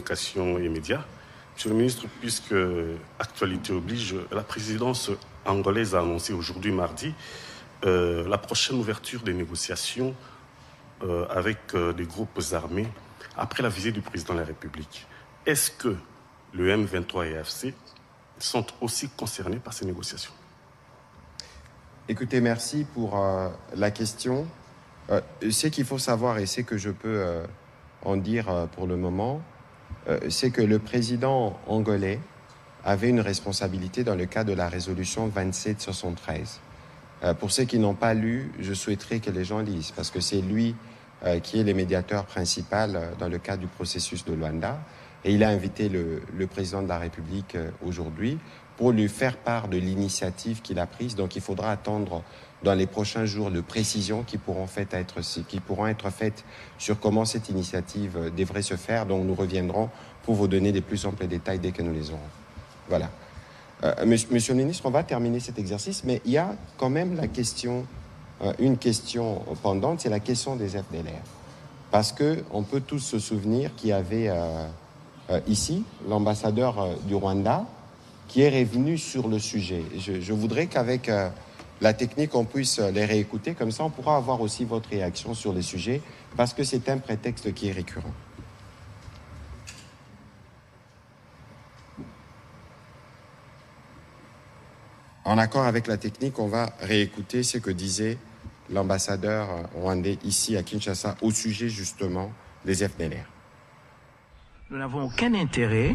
communication et médias. Monsieur le ministre, puisque actualité oblige, la présidence angolaise a annoncé aujourd'hui, mardi, la prochaine ouverture des négociations avec des groupes armés après la visite du président de la République. Est-ce que le M23 et AFC sont aussi concernés par ces négociations? Écoutez, merci pour la question. Ce qu'il faut savoir, et ce que je peux en dire pour le moment, c'est que le président angolais avait une responsabilité dans le cadre de la résolution 2773. Pour ceux qui n'ont pas lu, je souhaiterais que les gens lisent, parce que c'est lui qui est le médiateur principal dans le cadre du processus de Luanda. Et il a invité le président de la République aujourd'hui pour lui faire part de l'initiative qu'il a prise. Donc il faudra attendre dans les prochains jours de précisions qui pourront être faites sur comment cette initiative devrait se faire. Donc nous reviendrons pour vous donner des plus amples détails dès que nous les aurons. Voilà. Monsieur le ministre, on va terminer cet exercice, mais il y a quand même une question pendante, c'est la question des FDLR. Parce qu'on peut tous se souvenir qu'il y avait ici l'ambassadeur du Rwanda qui est revenu sur le sujet. Je voudrais qu'avec la technique, on puisse les réécouter. Comme ça, on pourra avoir aussi votre réaction sur le sujet, parce que c'est un prétexte qui est récurrent. En accord avec la technique, on va réécouter ce que disait l'ambassadeur rwandais ici à Kinshasa au sujet justement des FDLR. Nous n'avons aucun intérêt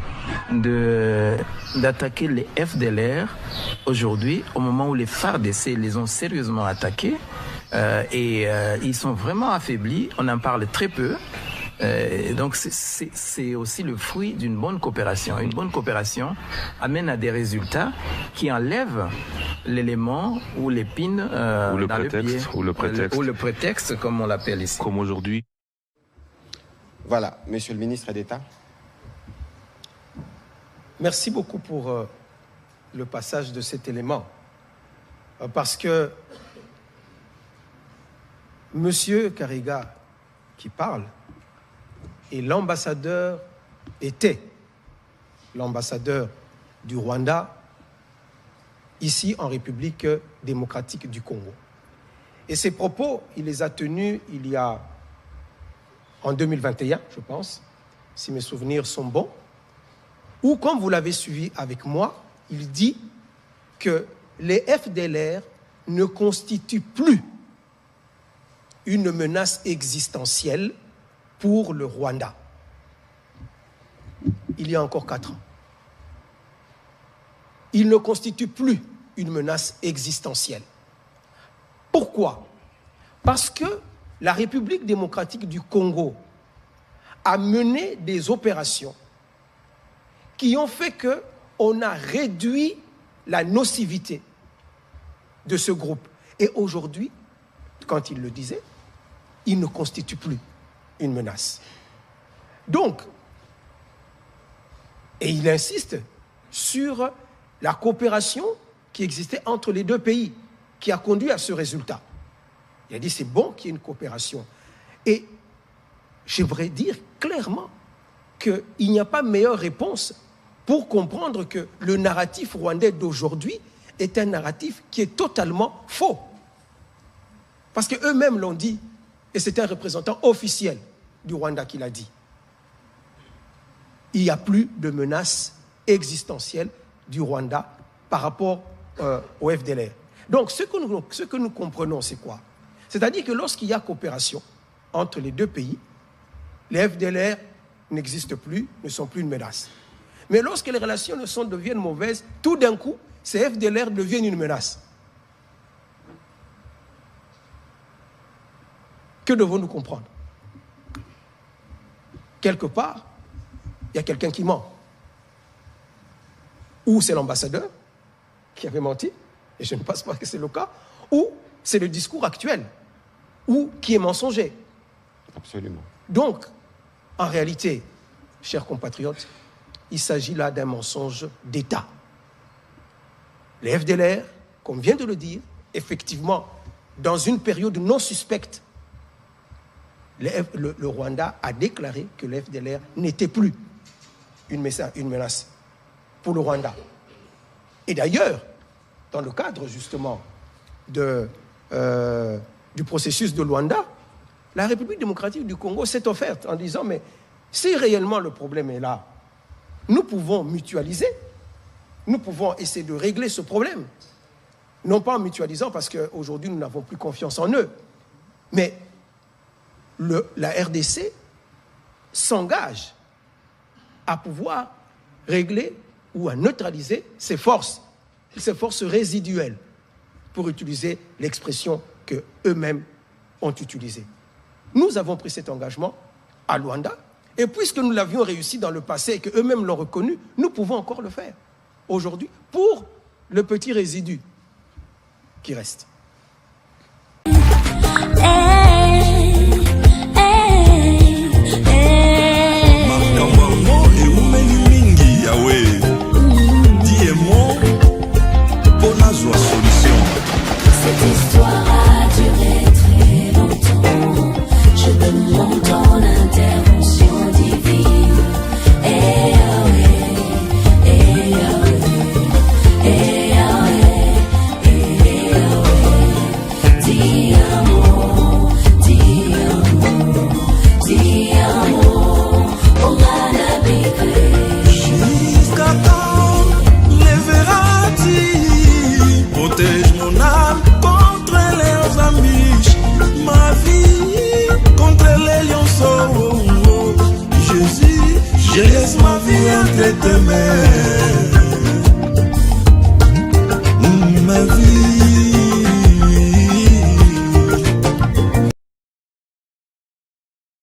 d'attaquer les FDLR aujourd'hui, au moment où les FARDC les ont sérieusement attaqués et ils sont vraiment affaiblis. On en parle très peu. Donc c'est aussi le fruit d'une bonne coopération. Une bonne coopération amène à des résultats qui enlèvent l'élément ou l'épine dans le pied, ou le prétexte, comme on l'appelle ici. Comme aujourd'hui. Voilà, Monsieur le ministre d'État. Merci beaucoup pour le passage de cet élément. Parce que Monsieur Kariga qui parle était l'ambassadeur du Rwanda ici en République démocratique du Congo. Et ces propos, il les a tenus en 2021, je pense, si mes souvenirs sont bons, où, comme vous l'avez suivi avec moi, il dit que les FDLR ne constituent plus une menace existentielle pour le Rwanda. Il y a encore 4 ans. Il ne constitue plus une menace existentielle. Pourquoi? Parce que la République démocratique du Congo a mené des opérations qui ont fait qu'on a réduit la nocivité de ce groupe. Et aujourd'hui, quand il le disait, il ne constitue plus une menace. Donc, et il insiste sur la coopération qui existait entre les deux pays, qui a conduit à ce résultat. Il a dit c'est bon qu'il y ait une coopération. Et j'aimerais dire clairement qu'il n'y a pas meilleure réponse pour comprendre que le narratif rwandais d'aujourd'hui est un narratif qui est totalement faux. Parce qu'eux-mêmes l'ont dit, et c'est un représentant officiel du Rwanda qui l'a dit. Il n'y a plus de menace existentielle du Rwanda par rapport au FDLR. Donc, ce que nous comprenons, c'est quoi? C'est-à-dire que lorsqu'il y a coopération entre les deux pays, les FDLR n'existent plus, ne sont plus une menace. Mais lorsque les relations deviennent mauvaises, tout d'un coup, ces FDLR deviennent une menace. Que devons-nous comprendre? Quelque part, il y a quelqu'un qui ment. Ou c'est l'ambassadeur qui avait menti, et je ne pense pas que c'est le cas, ou c'est le discours actuel, ou qui est mensonger. Absolument. Donc, en réalité, chers compatriotes, il s'agit là d'un mensonge d'État. Les FDLR, comme vient de le dire, effectivement, dans une période non suspecte, le Rwanda a déclaré que les FDLR n'étaient plus une menace pour le Rwanda. Et d'ailleurs, dans le cadre justement du processus de Luanda, la République démocratique du Congo s'est offerte en disant, mais si réellement le problème est là, nous pouvons mutualiser, nous pouvons essayer de régler ce problème. Non pas en mutualisant parce qu'aujourd'hui nous n'avons plus confiance en eux, mais la RDC s'engage à pouvoir régler ou à neutraliser ces forces résiduelles, pour utiliser l'expression qu'eux-mêmes ont utilisée. Nous avons pris cet engagement à Luanda, et puisque nous l'avions réussi dans le passé et qu'eux-mêmes l'ont reconnu, nous pouvons encore le faire aujourd'hui pour le petit résidu qui reste. Cette histoire a duré très longtemps. Je demande ton intervention divine. Eh Yahweh, eh Yahweh, eh Yahweh, eh Yahweh. Dis un mot, dis un mot, dis un mot. On va l'habiter. Jusqu'à quand les verras-tu? Protège mon âme contre les amiches, ma vie contre les lionceaux. Jésus, je laisse ma vie entre tes mains.